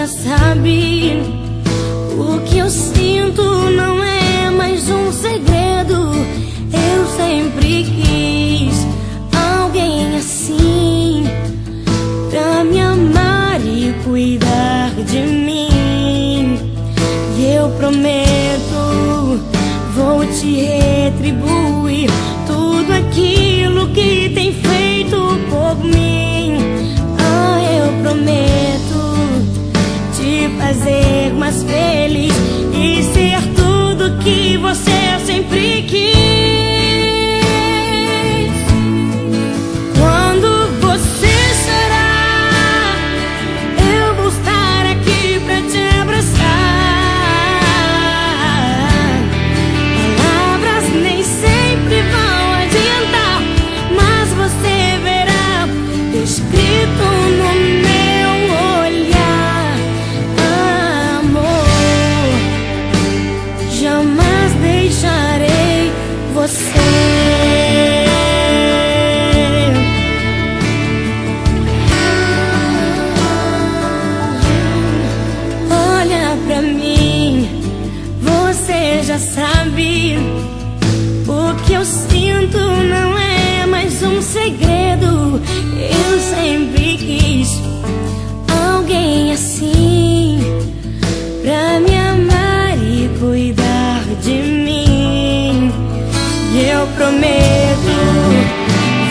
já sabe. O que eu sinto não é mais um segredo. Eu sempre quis alguém assim, pra me amar e cuidar de mim. E eu prometo, vou te retribuir tudo aquilo que tem feito por mim. Ah, eu prometo te fazer mais feliz e ser tudo que você sempre quis. Quando você chorar, eu vou estar aqui pra te abraçar. Palavras nem sempre vão adiantar, mas você verá escrito no meu olhar. Amor, jamais deixarei você. Olha pra mim, você já sabe. O que eu sinto não é mais um segredo. Eu sempre quis alguém assim, pra me amar e cuidar de mim. E eu prometo,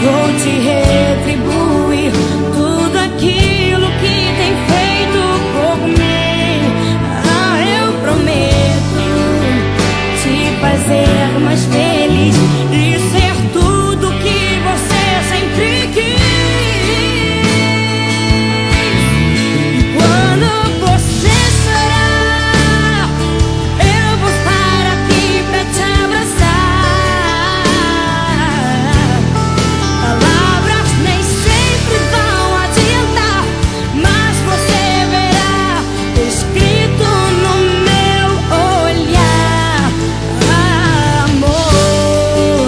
vou te retribuir tudo aquilo que tem feito por mim. Ah, eu prometo te fazer mais feliz e ser tudo que você sempre quis. E quando você chorar, eu vou estar aqui pra te abraçar. Palavras nem sempre vão adiantar, mas você verá escrito no meu olhar. Amor,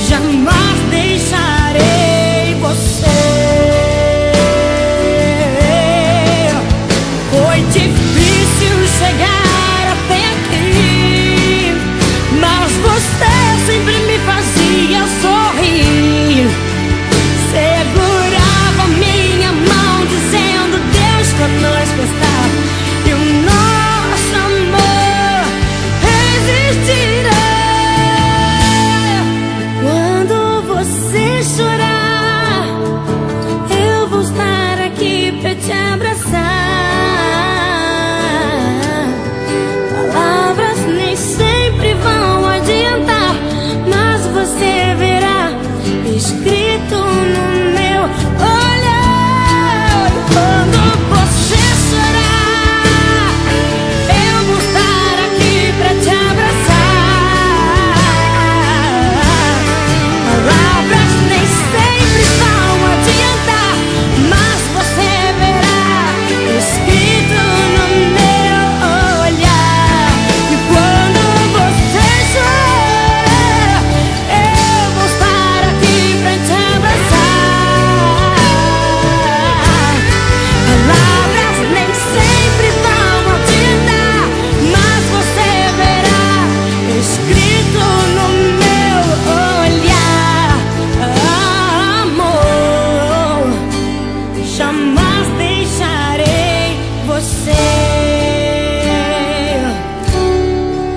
jamais deixarei você. Foi difícil chegar até aqui, mas você sempre me fazia sorrir. Segurava minha mão dizendo: Deus conosco está, e o nosso amor resistirá. Quando você chorar, eu vou estar aqui pra te abraçar. Palavras nem sempre vão adiantar, mas você verá escrito no meu olhar. Quando você chorar, eu vou estar aqui pra te abraçar. Palavras nem sempre vão adiantar, mas você verá escrito no meu olhar. E quando você chorar, eu vou estar aqui pra te abraçar. Palavras nem sempre vão adiantar, mas você verá escrito no meu olhar. Amor, jamais